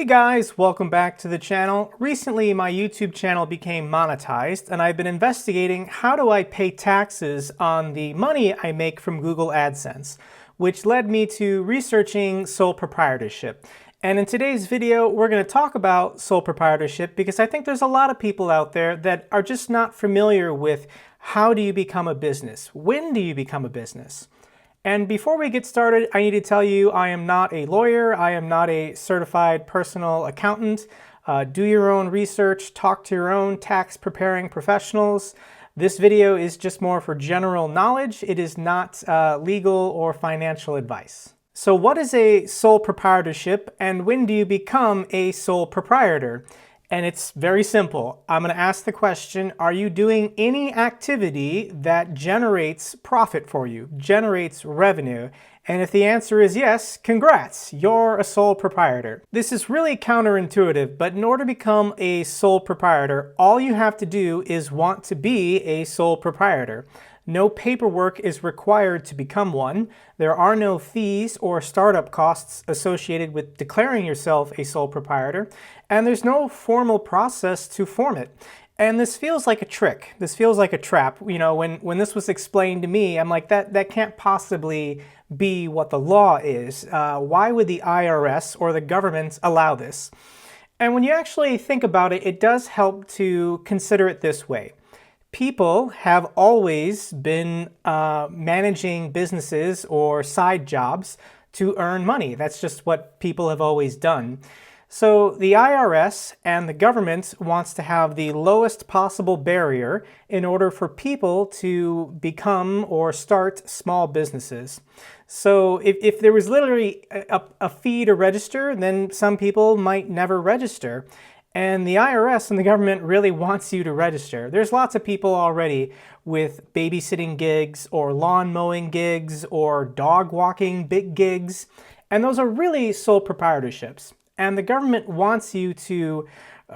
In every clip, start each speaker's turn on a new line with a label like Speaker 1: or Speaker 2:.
Speaker 1: Hey guys, welcome back to the channel. Recently, my YouTube channel became monetized and I've been investigating how do I pay taxes on the money I make from Google AdSense, which led me to researching sole proprietorship. And in today's video, we're going to talk about sole proprietorship because I think there's a lot of people out there that are just not familiar with how do you become a business? When do you become a business? And before we get started, I need to tell you I am not a lawyer. I am not a certified personal accountant. Do your own research, talk to your own tax preparing professionals. This video is just more for general knowledge. It is not legal or financial advice. So what is a sole proprietorship and when do you become a sole proprietor? And it's very simple. I'm going to ask the question, are you doing any activity that generates profit for you, generates revenue? And if the answer is yes, congrats, you're a sole proprietor. This is really counterintuitive, but in order to become a sole proprietor, all you have to do is want to be a sole proprietor. No paperwork is required to become one. There are no fees or startup costs associated with declaring yourself a sole proprietor, and there's no formal process to form it. And this feels like a trick. This feels like a trap. You know, when this was explained to me, I'm like, that can't possibly be what the law is. Why would the IRS or the government allow this? And when you actually think about it, it does help to consider it this way. People have always been managing businesses or side jobs to earn money. That's just what people have always done. So the IRS and the government wants to have the lowest possible barrier in order for people to become or start small businesses. So if there was literally a fee to register, then some people might never register. And the IRS and the government really wants you to register. There's lots of people already with babysitting gigs or lawn mowing gigs or dog walking big gigs. And those are really sole proprietorships. And the government wants you to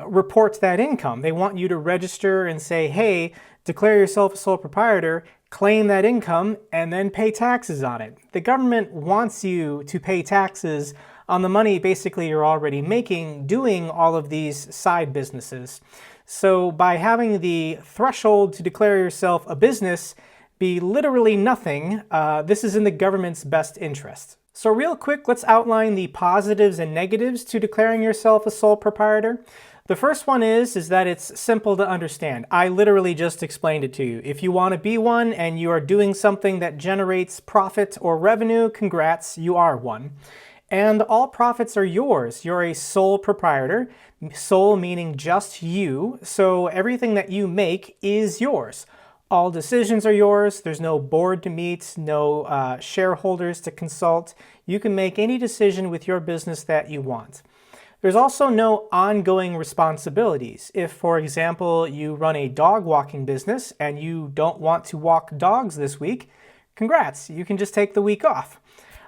Speaker 1: report that income. They want you to register and say, hey, declare yourself a sole proprietor, claim that income, and then pay taxes on it. The government wants you to pay taxes on the money basically you're already making doing all of these side businesses. So by having the threshold to declare yourself a business be literally nothing, this is in the government's best interest. So real quick, let's outline the positives and negatives to declaring yourself a sole proprietor. The first one is that it's simple to understand. I literally just explained it to you. If you want to be one and you are doing something that generates profit or revenue, congrats, you are one. And all profits are yours. You're a sole proprietor, sole meaning just you, so everything that you make is yours. All decisions are yours. There's no board to meet, no shareholders to consult. You can make any decision with your business that you want. There's also no ongoing responsibilities. If, for example, you run a dog walking business and you don't want to walk dogs this week, congrats, you can just take the week off.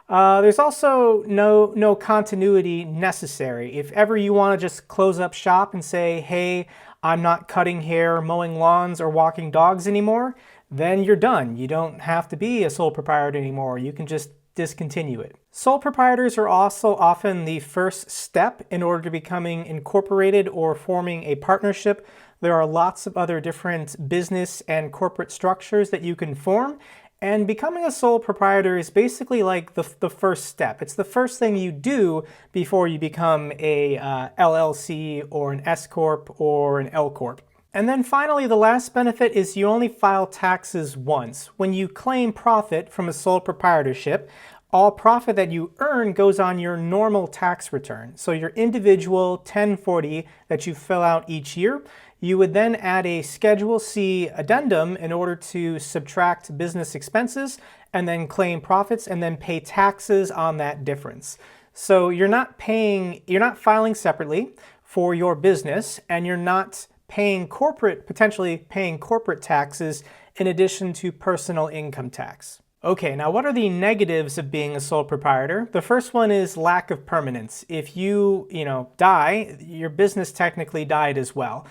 Speaker 1: There's also no continuity necessary. If ever you want to just close up shop and say, hey, I'm not cutting hair, mowing lawns, or walking dogs anymore, then you're done. You don't have to be a sole proprietor anymore. You can just discontinue it. Sole proprietors are also often the first step in order to becoming incorporated or forming a partnership. There are lots of other different business and corporate structures that you can form. And becoming a sole proprietor is basically like the first step. It's the first thing you do before you become a LLC or an S Corp or an L Corp. And then finally, the last benefit is you only file taxes once. When you claim profit from a sole proprietorship, all profit that you earn goes on your normal tax return. So your individual 1040 that you fill out each year, you would then add a Schedule C addendum in order to subtract business expenses and then claim profits and then pay taxes on that difference. So you're not filing separately for your business and you're not potentially paying corporate taxes in addition to personal income tax. Okay, now what are the negatives of being a sole proprietor? The first one is lack of permanence. If you die, your business technically died as well.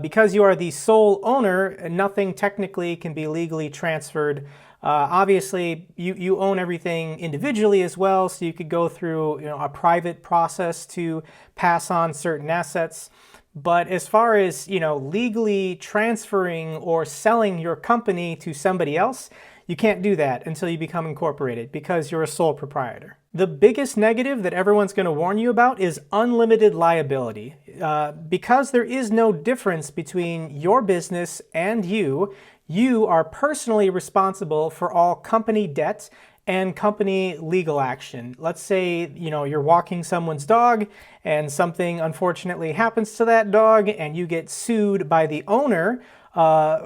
Speaker 1: Because you are the sole owner, nothing technically can be legally transferred Obviously, you own everything individually as well, so you could go through a private process to pass on certain assets. But as far as legally transferring or selling your company to somebody else, you can't do that until you become incorporated because you're a sole proprietor. The biggest negative that everyone's going to warn you about is unlimited liability. Because there is no difference between your business and you are personally responsible for all company debt and company legal action. Let's say, you're walking someone's dog and something unfortunately happens to that dog and you get sued by the owner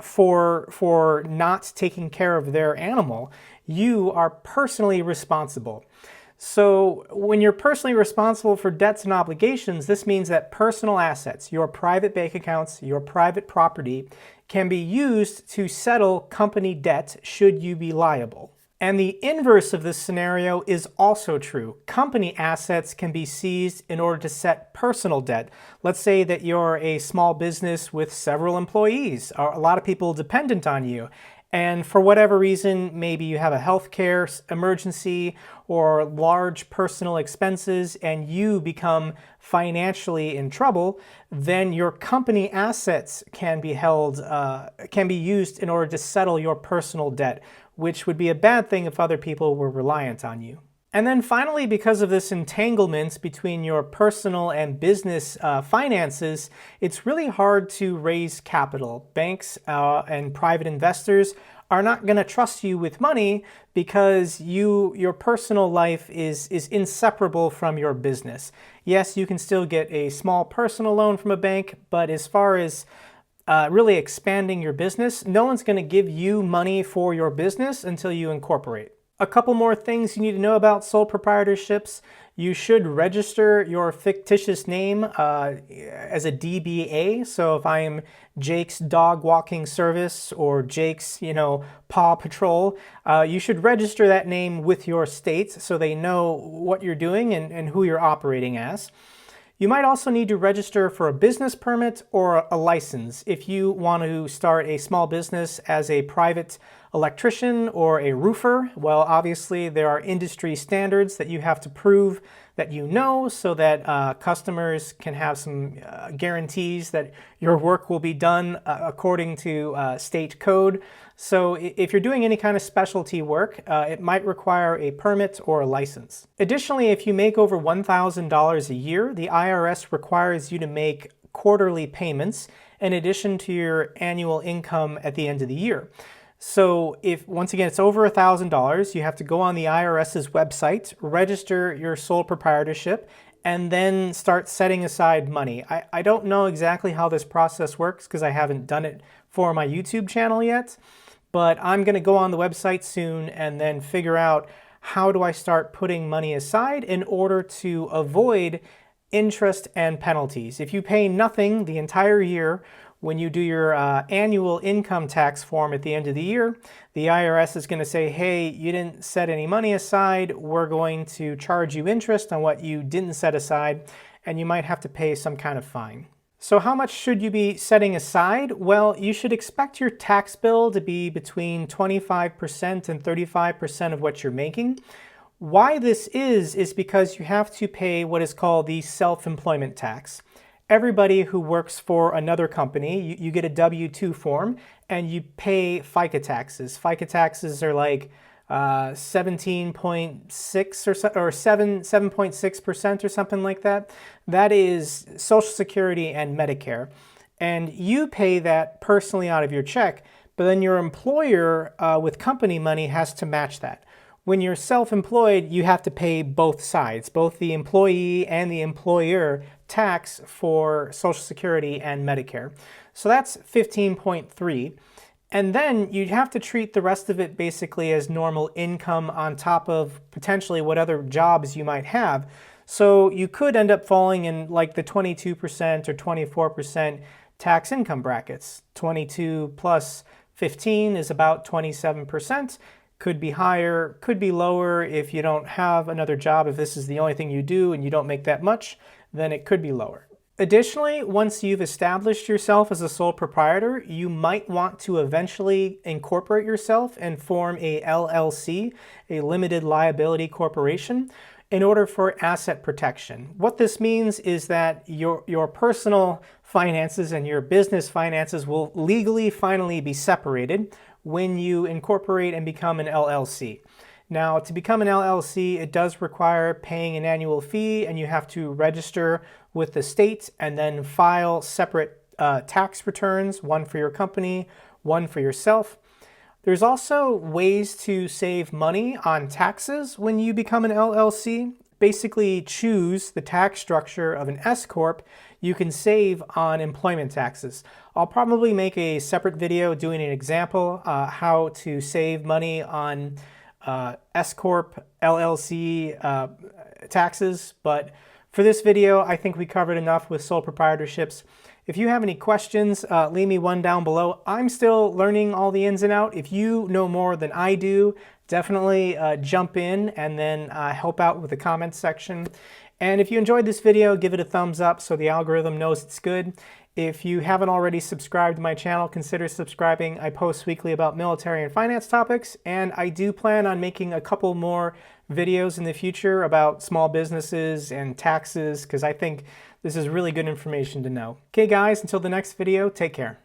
Speaker 1: for not taking care of their animal. You are personally responsible. So when you're personally responsible for debts and obligations, this means that personal assets, your private bank accounts, your private property, can be used to settle company debt should you be liable. And the inverse of this scenario is also true. Company assets can be seized in order to set personal debt. Let's say that you're a small business with several employees, or a lot of people dependent on you. And for whatever reason, maybe you have a healthcare emergency or large personal expenses and you become financially in trouble, then your company assets can be used in order to settle your personal debt, which would be a bad thing if other people were reliant on you. And then finally, because of this entanglement between your personal and business finances, it's really hard to raise capital. Banks and private investors are not going to trust you with money because your personal life is inseparable from your business. Yes, you can still get a small personal loan from a bank, but as far as really expanding your business, no one's going to give you money for your business until you incorporate. A couple more things you need to know about sole proprietorships. You should register your fictitious name as a DBA. So if I am Jake's Dog Walking Service or Jake's, Paw Patrol, you should register that name with your state so they know what you're doing and who you're operating as. You might also need to register for a business permit or a license if you want to start a small business as a private electrician or a roofer. Well, obviously there are industry standards that you have to prove that you know so that customers can have some guarantees that your work will be done according to state code. So if you're doing any kind of specialty work, it might require a permit or a license. Additionally, if you make over $1,000 a year, the IRS requires you to make quarterly payments in addition to your annual income at the end of the year. So if, once again, it's over $1,000, you have to go on the IRS's website, register your sole proprietorship, and then start setting aside money. I don't know exactly how this process works because I haven't done it for my YouTube channel yet, but I'm going to go on the website soon and then figure out how do I start putting money aside in order to avoid interest and penalties. If you pay nothing the entire year, when you do your annual income tax form at the end of the year, the IRS is going to say, hey, you didn't set any money aside, we're going to charge you interest on what you didn't set aside, and you might have to pay some kind of fine. So how much should you be setting aside? Well, you should expect your tax bill to be between 25% and 35% of what you're making. Why this is because you have to pay what is called the self-employment tax. Everybody who works for another company, you get a W-2 form and you pay FICA taxes. FICA taxes are like 17.6 or 7.6% or something like that. That is Social Security and Medicare. And you pay that personally out of your check, but then your employer with company money has to match that. When you're self-employed, you have to pay both sides, both the employee and the employer tax for Social Security and Medicare. So that's 15.3. And then you'd have to treat the rest of it basically as normal income on top of potentially what other jobs you might have. So you could end up falling in like the 22% or 24% tax income brackets. 22 plus 15 is about 27%. Could be higher, could be lower if you don't have another job. If this is the only thing you do and you don't make that much, then it could be lower. Additionally, once you've established yourself as a sole proprietor, you might want to eventually incorporate yourself and form a LLC, a limited liability corporation, in order for asset protection. What this means is that your personal finances and your business finances will legally finally be separated when you incorporate and become an LLC. Now, to become an LLC, it does require paying an annual fee, and you have to register with the state and then file separate tax returns, one for your company, one for yourself. There's also ways to save money on taxes when you become an LLC. Basically, choose the tax structure of an S Corp. You can save on employment taxes. I'll probably make a separate video doing an example how to save money on S Corp, LLC taxes, but for this video, I think we covered enough with sole proprietorships. If you have any questions, leave me one down below. I'm still learning all the ins and outs. If you know more than I do, definitely jump in and then help out with the comments section. And if you enjoyed this video, give it a thumbs up so the algorithm knows it's good. If you haven't already subscribed to my channel, consider subscribing. I post weekly about military and finance topics, and I do plan on making a couple more videos in the future about small businesses and taxes, because I think this is really good information to know. Okay guys, until the next video, take care.